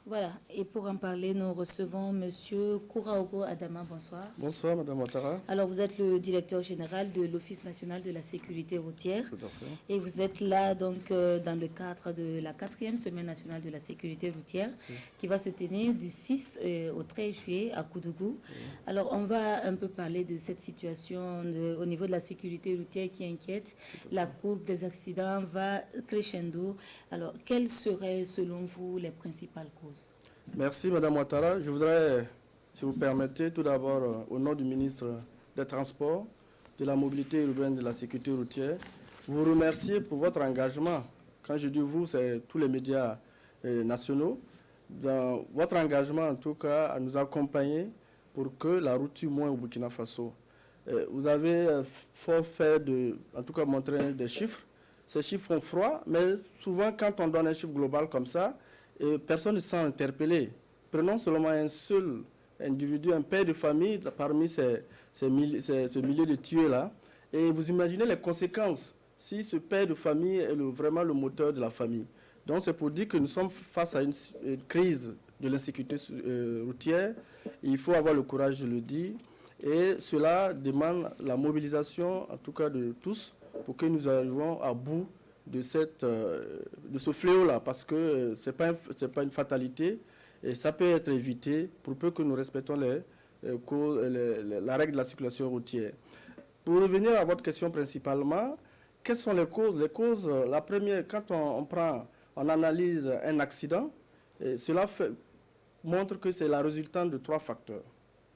Voilà, et pour en parler, nous recevons Monsieur Kouraogo Adama. Bonsoir. Bonsoir, Madame Ouattara. Alors, vous êtes le directeur général de l'Office national de la sécurité routière. Tout à fait. Et vous êtes là, donc, dans le cadre de la 4e Semaine nationale de la sécurité routière, qui va se tenir du 6 au 13 juillet à Koudougou. Alors, on va un peu parler de cette situation au niveau de la sécurité routière qui inquiète. La courbe des accidents va crescendo. Alors, quelles seraient, selon vous, les principales causes? Merci, Madame Ouattara. Je voudrais, si vous permettez, tout d'abord, au nom du ministre des Transports, de la Mobilité urbaine et de la sécurité routière, vous remercier pour votre engagement. Quand je dis vous, c'est tous les médias nationaux. Dans votre engagement, en tout cas, à nous accompagner pour que la route tue moins au Burkina Faso. Vous avez fort fait en tout cas, montrer des chiffres. Ces chiffres font froid, mais souvent, quand on donne un chiffre global comme ça, personne ne se sent interpellé. Prenons seulement un seul individu, un père de famille, parmi ce millier de tués-là, et vous imaginez les conséquences si ce père de famille est vraiment le moteur de la famille. Donc c'est pour dire que nous sommes face à une crise de l'insécurité routière. Il faut avoir le courage de le dire, et cela demande la mobilisation, en tout cas de tous, pour que nous arrivions à bout de ce fléau-là, parce que ce n'est pas une fatalité, et ça peut être évité pour peu que nous respectons la règle de la circulation routière. Pour revenir à votre question principalement, quelles sont les causes? Les causes, la première, quand on analyse un accident, cela montre que c'est la résultante de 3 facteurs.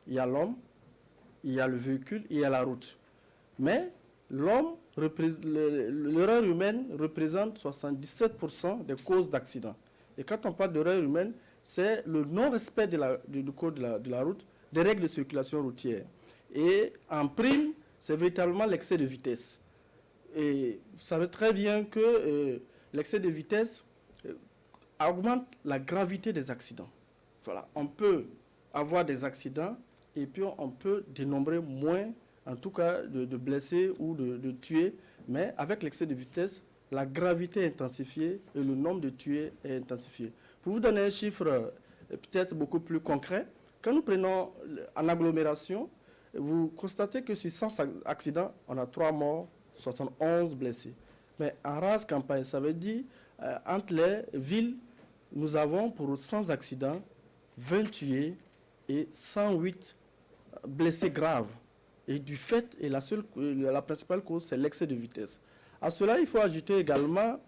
Il y a l'homme, il y a le véhicule, il y a la route. Mais l'erreur humaine représente 77% des causes d'accidents. Et quand on parle d'erreur humaine, c'est le non-respect du code de la route, des règles de circulation routière. Et en prime, c'est véritablement l'excès de vitesse. Et vous savez très bien que l'excès de vitesse augmente la gravité des accidents. Voilà, on peut avoir des accidents et puis on peut dénombrer moins, en tout cas, de blessés ou de tués, mais avec l'excès de vitesse, la gravité est intensifiée et le nombre de tués est intensifié. Pour vous donner un chiffre peut-être beaucoup plus concret, quand nous prenons en agglomération, vous constatez que sur 100 accidents, on a 3 morts, 71 blessés. Mais en race campagne, ça veut dire, entre les villes, nous avons pour 100 accidents, 20 tués et 108 blessés graves. Et du fait, et la principale cause, c'est l'excès de vitesse. À cela, il faut ajouter également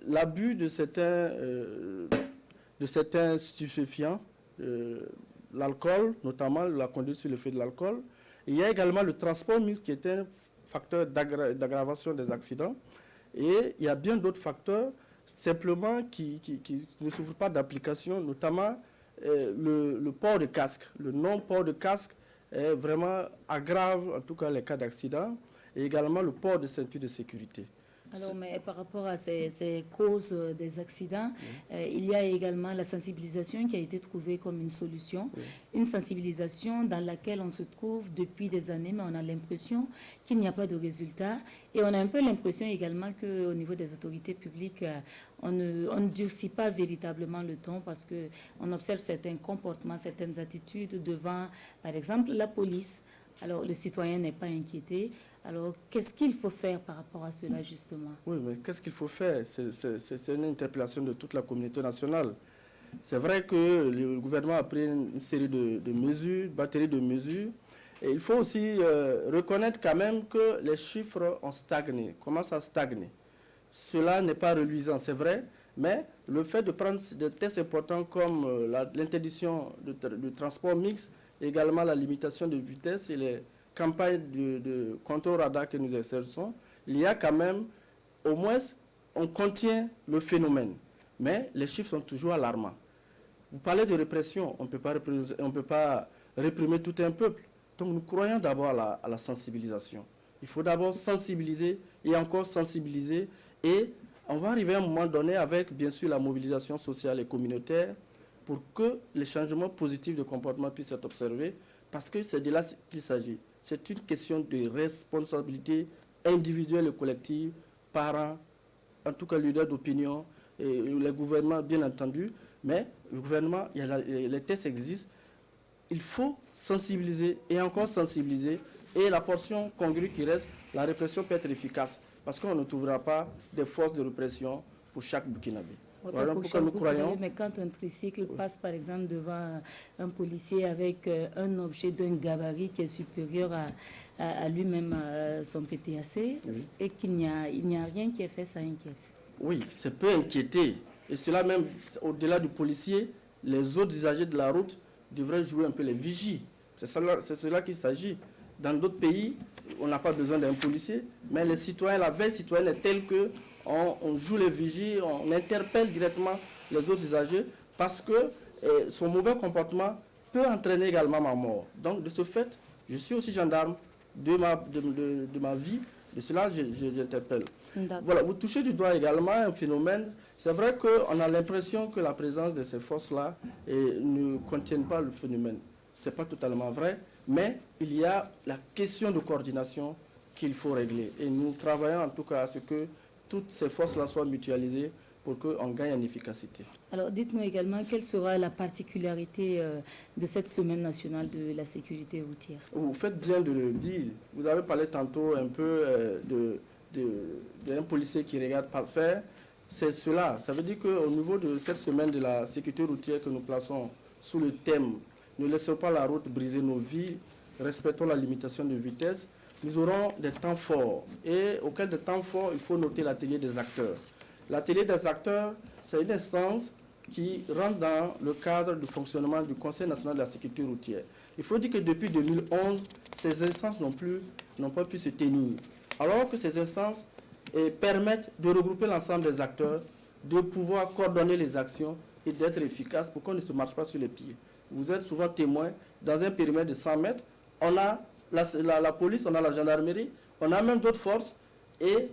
l'abus de certains stupéfiants, l'alcool, notamment la conduite sur l'effet de l'alcool. Il y a également le transport mixte qui est un facteur d'aggravation des accidents. Et il y a bien d'autres facteurs, simplement, qui ne souffrent pas d'application, notamment le port de casque. Le non-port de casque vraiment aggrave en tout cas les cas d'accident, et également le port de ceinture de sécurité. Alors, mais par rapport à ces causes des accidents, il y a également la sensibilisation qui a été trouvée comme une solution. Une sensibilisation dans laquelle on se trouve depuis des années, mais on a l'impression qu'il n'y a pas de résultat. Et on a un peu l'impression également qu'au niveau des autorités publiques, on ne durcit pas véritablement le ton, parce qu'on observe certains comportements, certaines attitudes devant, par exemple, la police. Alors, le citoyen n'est pas inquiété. Alors, qu'est-ce qu'il faut faire par rapport à cela, justement? Oui, mais qu'est-ce qu'il faut faire? C'est une interpellation de toute la communauté nationale. C'est vrai que le gouvernement a pris une série de mesures, une batterie de mesures. Et il faut aussi reconnaître quand même que les chiffres ont stagné, commencent à stagner. Cela n'est pas reluisant, c'est vrai, mais le fait de prendre des tests importants comme l'interdiction du transport mixte, également la limitation de vitesse et les campagnes de contrôle radar que nous exerçons, il y a quand même, au moins, on contient le phénomène. Mais les chiffres sont toujours alarmants. Vous parlez de répression, on ne peut pas réprimer tout un peuple. Donc nous croyons d'abord à la sensibilisation. Il faut d'abord sensibiliser et encore sensibiliser, et on va arriver à un moment donné avec bien sûr la mobilisation sociale et communautaire pour que les changements positifs de comportement puissent être observés, parce que c'est de là qu'il s'agit. C'est une question de responsabilité individuelle et collective, parents, en tout cas leaders d'opinion, et les gouvernements bien entendu, Mais le gouvernement, les tests existent. Il faut sensibiliser et encore sensibiliser. Et la portion congrue qui reste, la répression peut être efficace. Parce qu'on ne trouvera pas des forces de répression pour chaque Burkinabé. Voilà pourquoi nous croyons. Mais quand un tricycle passe par exemple devant un policier avec un objet d'un gabarit qui est supérieur à lui-même, son PTAC, et qu'il n'y a rien qui est fait, ça inquiète. Oui, ça peut inquiéter. Et cela même, au-delà du policier, les autres usagers de la route devraient jouer un peu les vigies. C'est cela qu'il s'agit. Dans d'autres pays, on n'a pas besoin d'un policier, mais les citoyens, la veille citoyenne est telle que on joue les vigies, on interpelle directement les autres usagers parce que son mauvais comportement peut entraîner également ma mort. Donc, de ce fait, je suis aussi gendarme de ma vie. De cela, j'interpelle. Voilà, vous touchez du doigt également un phénomène. C'est vrai qu'on a l'impression que la présence de ces forces-là ne contiennent pas le phénomène. Ce n'est pas totalement vrai, mais il y a la question de coordination qu'il faut régler. Et nous travaillons en tout cas à ce que toutes ces forces-là soient mutualisées pour qu'on gagne en efficacité. Alors, dites-nous également quelle sera la particularité de cette semaine nationale de la sécurité routière. Vous faites bien de le dire. Vous avez parlé tantôt un peu d'un policier qui regarde par faire. C'est cela. Ça veut dire qu'au niveau de cette semaine de la sécurité routière que nous plaçons sous le thème « Ne laissons pas la route briser nos vies, respectons la limitation de vitesse », nous aurons des temps forts. Et auquel des temps forts, il faut noter l'atelier des acteurs. L'atelier des acteurs, c'est une instance qui rentre dans le cadre du fonctionnement du Conseil national de la sécurité routière. Il faut dire que depuis 2011, ces instances n'ont pas pu se tenir. Alors que ces instances permettent de regrouper l'ensemble des acteurs, de pouvoir coordonner les actions et d'être efficaces pour qu'on ne se marche pas sur les pieds. Vous êtes souvent témoin, dans un périmètre de 100 mètres, on a la police, on a la gendarmerie, on a même d'autres forces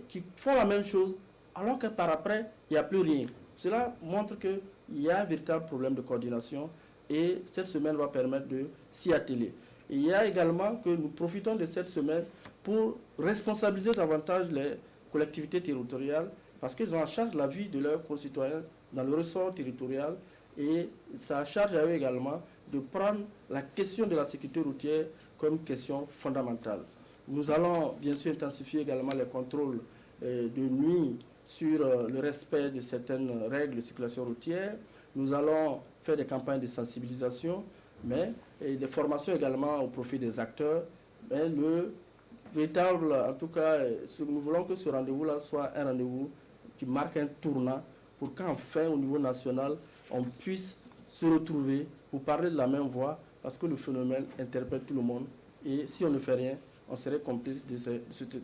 qui font la même chose, alors que par après, il n'y a plus rien. Cela montre qu'il y a un véritable problème de coordination et cette semaine va permettre de s'y atteler. Et il y a également que nous profitons de cette semaine pour responsabiliser davantage les collectivités territoriales parce qu'ils ont en charge la vie de leurs concitoyens dans le ressort territorial et ça charge à eux également de prendre la question de la sécurité routière comme question fondamentale. Nous allons bien sûr intensifier également les contrôles de nuit sur le respect de certaines règles de circulation routière. Nous allons faire des campagnes de sensibilisation, mais des formations également au profit des acteurs. Mais le véritable, en tout cas, nous voulons que ce rendez-vous-là soit un rendez-vous qui marque un tournant pour qu'enfin, au niveau national, on puisse se retrouver pour parler de la même voix, parce que le phénomène interpelle tout le monde. Et si on ne fait rien, on serait complice de cet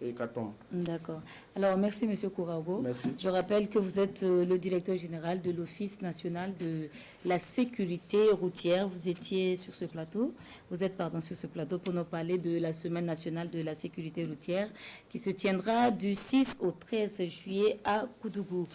hécatombe. D'accord. Alors, merci, M. Kourago. Merci. Je rappelle que vous êtes le directeur général de l'Office national de la sécurité routière. Vous étiez sur ce plateau. Vous êtes, sur ce plateau pour nous parler de la Semaine nationale de la sécurité routière qui se tiendra du 6 au 13 juillet à Koudougou.